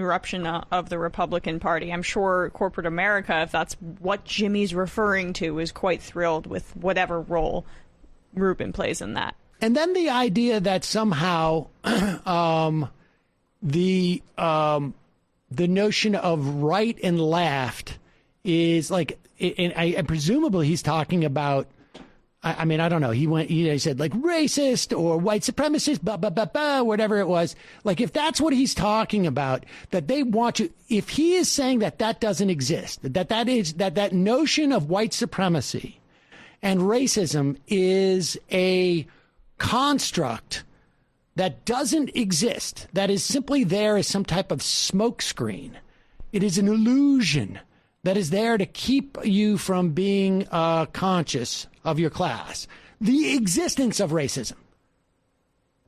corruption of the Republican Party. I'm sure corporate America, if that's what Jimmy's referring to, is quite thrilled with whatever role Rubin plays in that. And then the idea that somehow the notion of right and left is like, and presumably he's talking about, I mean, I don't know. He said like racist or white supremacist, blah, blah, blah, blah, whatever it was. Like if that's what he's talking about, that they want you, if he is saying that doesn't exist, that notion of white supremacy and racism is a construct that doesn't exist, that is simply there as some type of smokescreen. It is an illusion that is there to keep you from being conscious of your class. The existence of racism.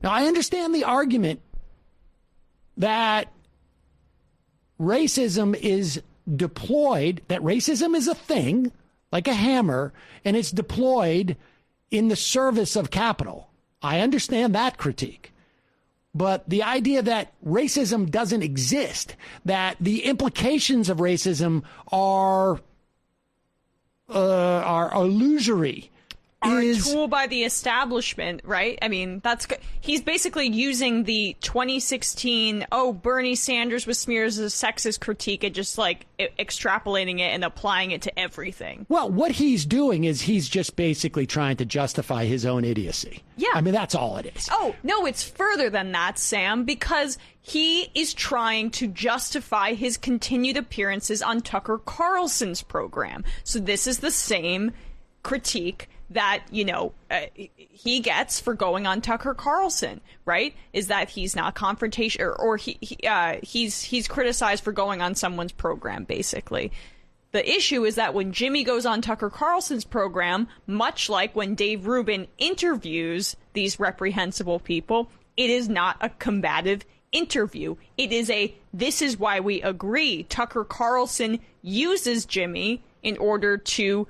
Now, I understand the argument that racism is deployed, that racism is a thing, like a hammer, and it's deployed in the service of capital. I understand that critique. But the idea that racism doesn't exist, that the implications of racism are illusory, are a tool by the establishment, right? I mean, that's good. He's basically using the 2016, Bernie Sanders was smeared as a sexist critique and just like extrapolating it and applying it to everything. Well, what he's doing is he's just basically trying to justify his own idiocy. Yeah. I mean, that's all it is. Oh, no, it's further than that, Sam, because he is trying to justify his continued appearances on Tucker Carlson's program. So this is the same critique that, he gets for going on Tucker Carlson, right? Is that he's not confrontation, or he's criticized for going on someone's program, basically. The issue is that when Jimmy goes on Tucker Carlson's program, much like when Dave Rubin interviews these reprehensible people, it is not a combative interview. It is this is why we agree. Tucker Carlson uses Jimmy in order to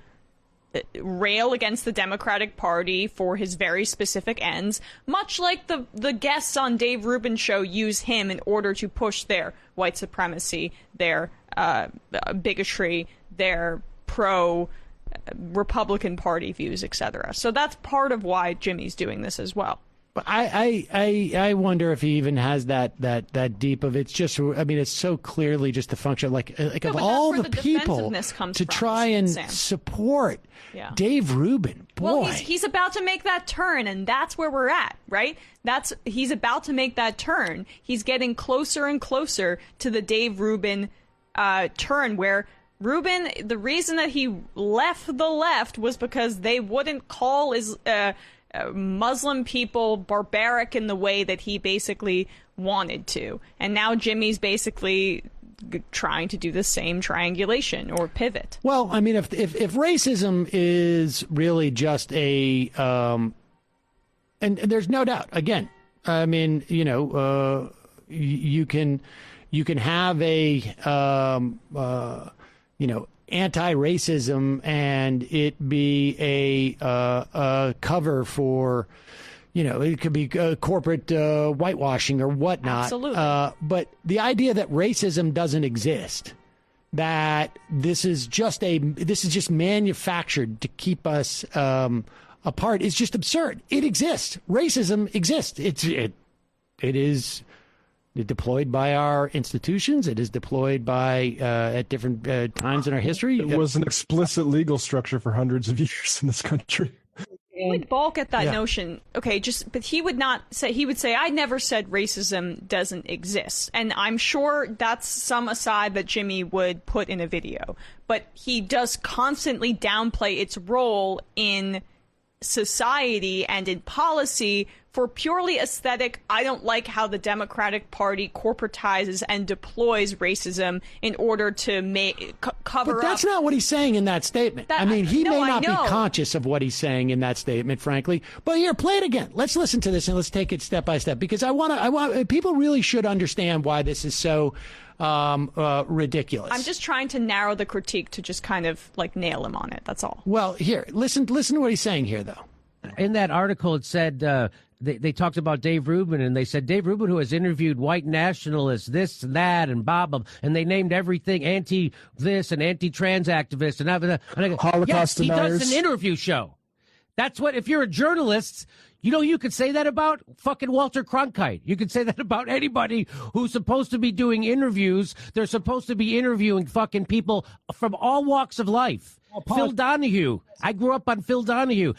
rail against the Democratic Party for his very specific ends, much like the guests on Dave Rubin's show use him in order to push their white supremacy, their bigotry, their pro-Republican Party views, etc. So that's part of why Jimmy's doing this as well. But I wonder if he even has that deep of it's just, I mean, it's so clearly just a function like of all the people to try and support Dave Rubin. Boy. Well, he's about to make that turn, and that's where we're at, right? He's about to make that turn. He's getting closer and closer to the Dave Rubin turn, where Rubin, the reason that he left the left was because they wouldn't call Muslim people barbaric in the way that he basically wanted to. And now Jimmy's basically trying to do the same triangulation or pivot. Well, I mean, if racism is really just and there's no doubt, again, I mean, you can have anti-racism and it be a cover for, it could be corporate whitewashing or whatnot. Absolutely. But the idea that racism doesn't exist, that this is just manufactured to keep us apart, is just absurd. It exists. Racism exists. It is deployed by our institutions. It is deployed by at different times in our history. It was an explicit legal structure for hundreds of years in this country. He would balk at that notion. Okay, but he would say, I never said racism doesn't exist. And I'm sure that's some aside that Jimmy would put in a video. But he does constantly downplay its role in society and in policy for purely aesthetic. I don't like how the Democratic Party corporatizes and deploys racism in order to cover up. But that's not what he's saying in that statement. He may not be conscious of what he's saying in that statement, frankly. But here, play it again. Let's listen to this and let's take it step by step, because I want people really should understand why this is so ridiculous. I'm just trying to narrow the critique to just kind of like nail him on it. That's all. Well, here, listen to what he's saying here, though. In that article, it said they talked about Dave Rubin, and they said Dave Rubin, who has interviewed white nationalists, this and that, and blah, blah, and they named everything anti-this and anti-trans activists and that. And I go, Holocaust yes, he deniers. does an interview show. That's what, if you're a journalist, you could say that about fucking Walter Cronkite. You could say that about anybody who's supposed to be doing interviews. They're supposed to be interviewing fucking people from all walks of life. Phil Donahue. I grew up on Phil Donahue.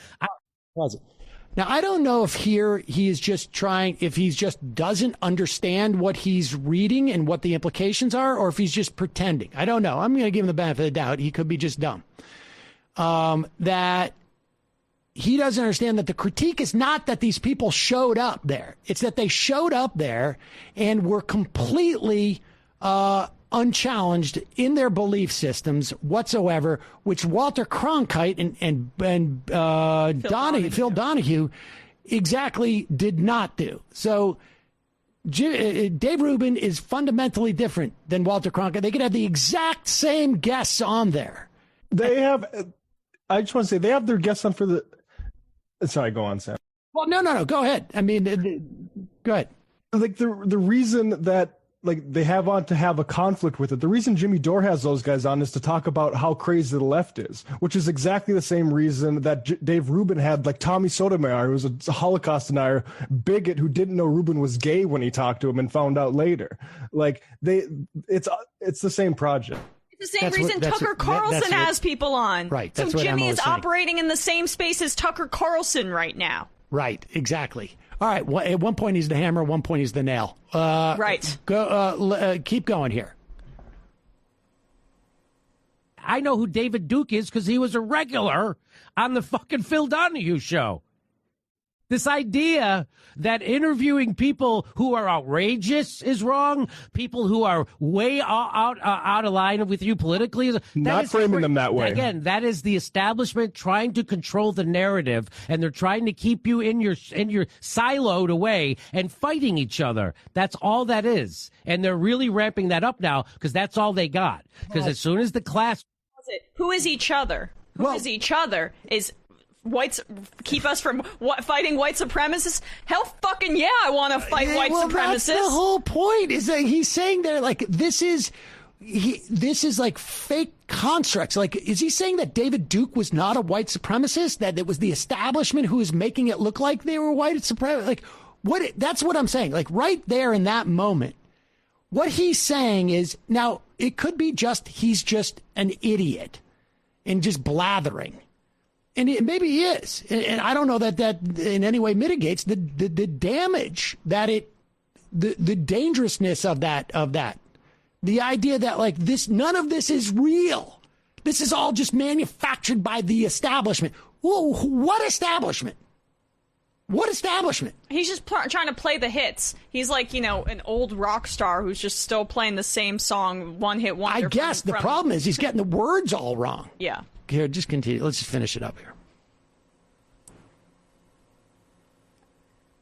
Now, I don't know if here he is just if he just doesn't understand what he's reading and what the implications are, or if he's just pretending. I don't know. I'm going to give him the benefit of the doubt. He could be just dumb. That he doesn't understand that the critique is not that these people showed up there. It's that they showed up there and were completely unchallenged in their belief systems whatsoever, which Walter Cronkite and Phil Donahue exactly did not do. So Dave Rubin is fundamentally different than Walter Cronkite. They could have the exact same guests on there. I just want to say, they have their guests on for the... Sorry, go on, Sam. Well, no. Go ahead. I mean, go ahead. Like the reason that they have on to have a conflict with it. The reason Jimmy Dore has those guys on is to talk about how crazy the left is, which is exactly the same reason that Dave Rubin had Tommy Sotomayor, who was a Holocaust denier, bigot who didn't know Rubin was gay when he talked to him and found out later. It's the same project. The same reason Tucker Carlson has people on. Right. So Jimmy is operating in the same space as Tucker Carlson right now. Right. Exactly. All right. Well, at one point he's the hammer. At one point he's the nail. Right. Keep going here. I know who David Duke is because he was a regular on the fucking Phil Donahue show. This idea that interviewing people who are outrageous is wrong, people who are way out of line with you politically, not framing them that way. Again, that is the establishment trying to control the narrative, and they're trying to keep you in your siloed away and fighting each other. That's all that is, and they're really ramping that up now because that's all they got. Because as soon as the class, who is each other? Who is each other? Is whites keep us from fighting white supremacists? Hell fucking yeah, I want to fight white supremacists. That's the whole point, is that he's saying there, this is fake constructs. Is he saying that David Duke was not a white supremacist, that it was the establishment who was making it look like they were white supremacists? That's what I'm saying. Right there in that moment, what he's saying is, now it could be he's just an idiot and just blathering. And maybe he is. And I don't know that in any way mitigates the damage that the dangerousness of that. The idea that none of this is real. This is all just manufactured by the establishment. Whoa, what establishment? What establishment? He's just trying to play the hits. He's an old rock star who's just still playing the same song, one-hit wonder. I guess the problem is he's getting the words all wrong. Yeah. Here, just continue. Let's just finish it up here.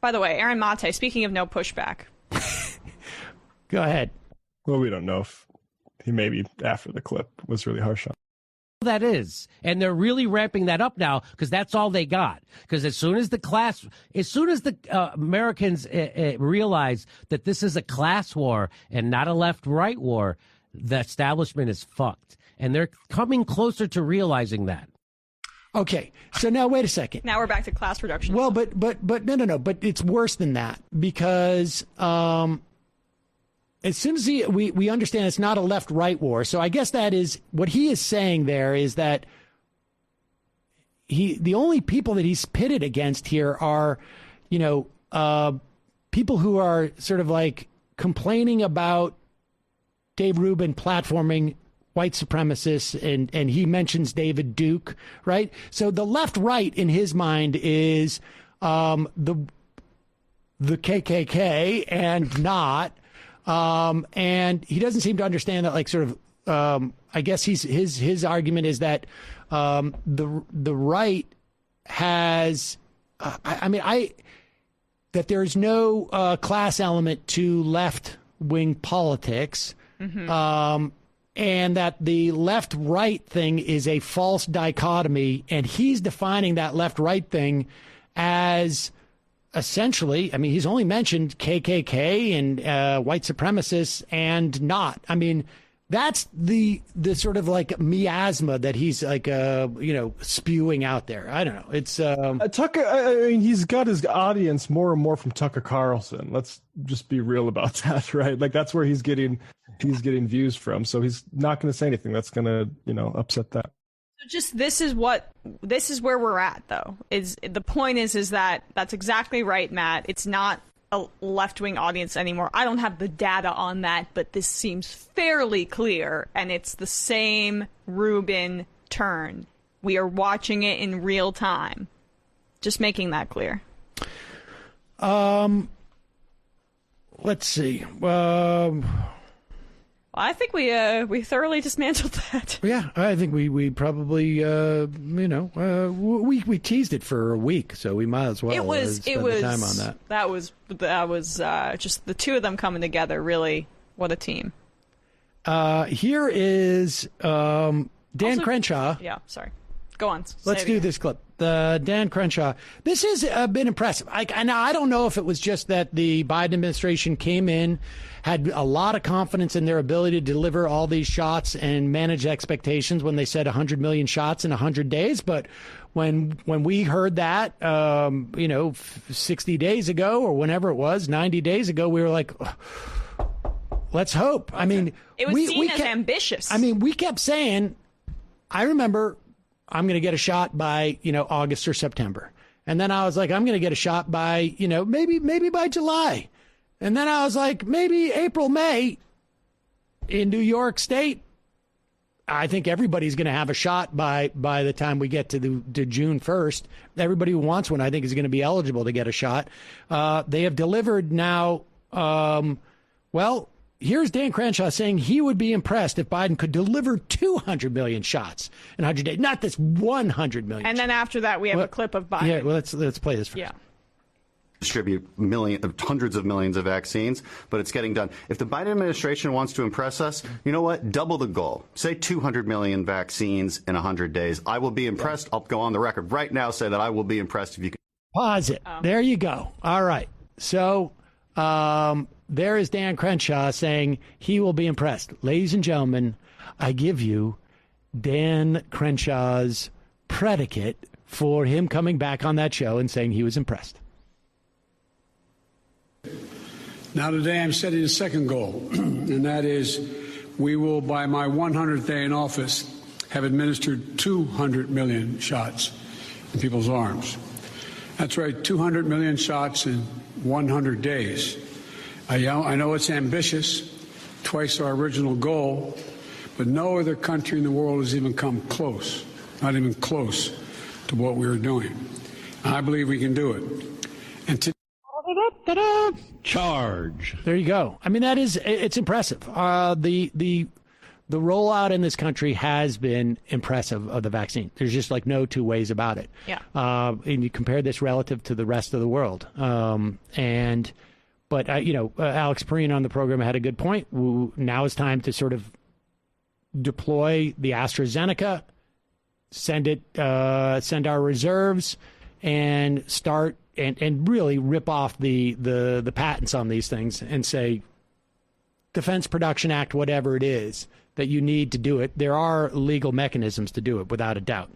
By the way, Aaron Mate, speaking of no pushback. Go ahead. Well, we don't know if he maybe after the clip was really harsh on. That is, and they're really ramping that up now because that's all they got. Because as soon as the Americans realize that this is a class war and not a left-right war, the establishment is fucked. And they're coming closer to realizing that. Okay, so now wait a second. Now we're back to class reduction. Well, but no. But it's worse than that, because as soon as we understand it's not a left-right war, so I guess that is what he is saying there, is that the only people that he's pitted against here are, people who are sort of complaining about Dave Rubin platforming white supremacists, and he mentions David Duke, right? So the left-right in his mind is the KKK and not, and he doesn't seem to understand that. I guess his argument is that the right has, that there's no class element to left-wing politics. Mm-hmm. And that the left-right thing is a false dichotomy, and he's defining that left-right thing as essentially, I mean, he's only mentioned KKK and white supremacists and not. I mean, that's the sort of like miasma that he's like, spewing out there. I don't know. It's Tucker. I mean, he's got his audience more and more from Tucker Carlson. Let's just be real about that, right? Like that's where he's getting views from. So he's not going to say anything that's going to, upset that. Just this is where we're at, though. Is the point is that that's exactly right, Matt. It's not a left-wing audience anymore. I don't have the data on that, but this seems fairly clear, and it's the same Rubin turn. We are watching it in real time. Just making that clear. Let's see. I think we thoroughly dismantled that. Yeah, I think we probably we teased it for a week, so we might as well spend the time on that. That was just the two of them coming together. Really, what a team. Here is Dan Crenshaw. Yeah, sorry. Go on. Let's do this clip. Dan Crenshaw. This has been impressive. I don't know if it was just that the Biden administration came in, had a lot of confidence in their ability to deliver all these shots and manage expectations when they said 100 million shots in 100 days. But when we heard that, 60 days ago or whenever it was, 90 days ago, we were like, let's hope. I mean, it was seen as ambitious. I mean, we kept saying, I remember I'm going to get a shot by, August or September. And then I was like, I'm going to get a shot by, maybe by July. And then I was like, maybe April, May in New York State. I think everybody's going to have a shot by the time we get to June 1st. Everybody who wants one, I think, is going to be eligible to get a shot. They have delivered now. Here's Dan Crenshaw saying he would be impressed if Biden could deliver 200 million shots in 100 days, not this 100 million. And then after that, we have a clip of Biden. Yeah, well, let's play this first. Yeah. Distribute hundreds of millions of vaccines, but it's getting done. If the Biden administration wants to impress us, you know what? Double the goal. Say 200 million vaccines in 100 days. I will be impressed. I'll go on the record right now, say that I will be impressed if you can. Pause it. There you go. All right. So there is Dan Crenshaw saying he will be impressed. Ladies and gentlemen, I give you Dan Crenshaw's predicate for him coming back on that show and saying he was impressed. Now today I'm setting a second goal, and that is we will, by my 100th day in office, have administered 200 million shots in people's arms. That's right, 200 million shots in 100 days. I know it's ambitious, twice our original goal, but no other country in the world has even come close, not even close to what we are doing. I believe we can do it. And charge. There you go. I mean, it's impressive. The rollout in this country has been impressive of the vaccine. There's just like no two ways about it. Yeah. And you compare this relative to the rest of the world. But Alex Perrine on the program had a good point. Now is time to sort of deploy the AstraZeneca, send our reserves, and start and really rip off the patents on these things and say, Defense Production Act, whatever it is that you need to do it. There are legal mechanisms to do it, without a doubt,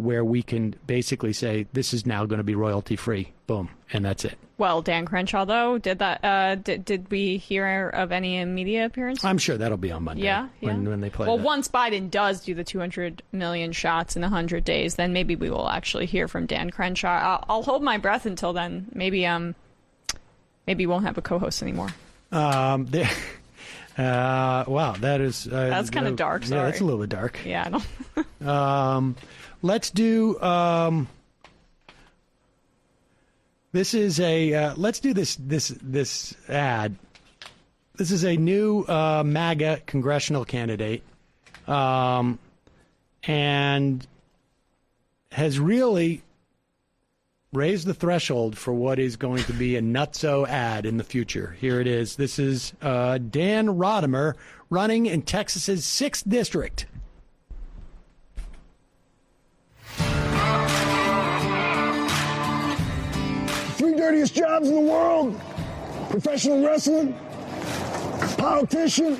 where we can basically say this is now going to be royalty free. Boom, and that's it. Well, Dan Crenshaw, though, did we hear of any media appearance? I'm sure that'll be on Monday. Yeah. When they play. Well, that. Once Biden does do the 200 million shots in 100 days, then maybe we will actually hear from Dan Crenshaw. I'll hold my breath until then. Maybe we won't have a co-host anymore. Wow, that is that's kind of dark. Sorry. Yeah, that's a little bit dark. Yeah, I don't. Let's do. This is a. Let's do this ad. This is a new MAGA congressional candidate, and has really raised the threshold for what is going to be a nutso ad in the future. Here it is. This is Dan Rodimer running in Texas's 6th district. 3 dirtiest jobs in the world. Professional wrestling, politician,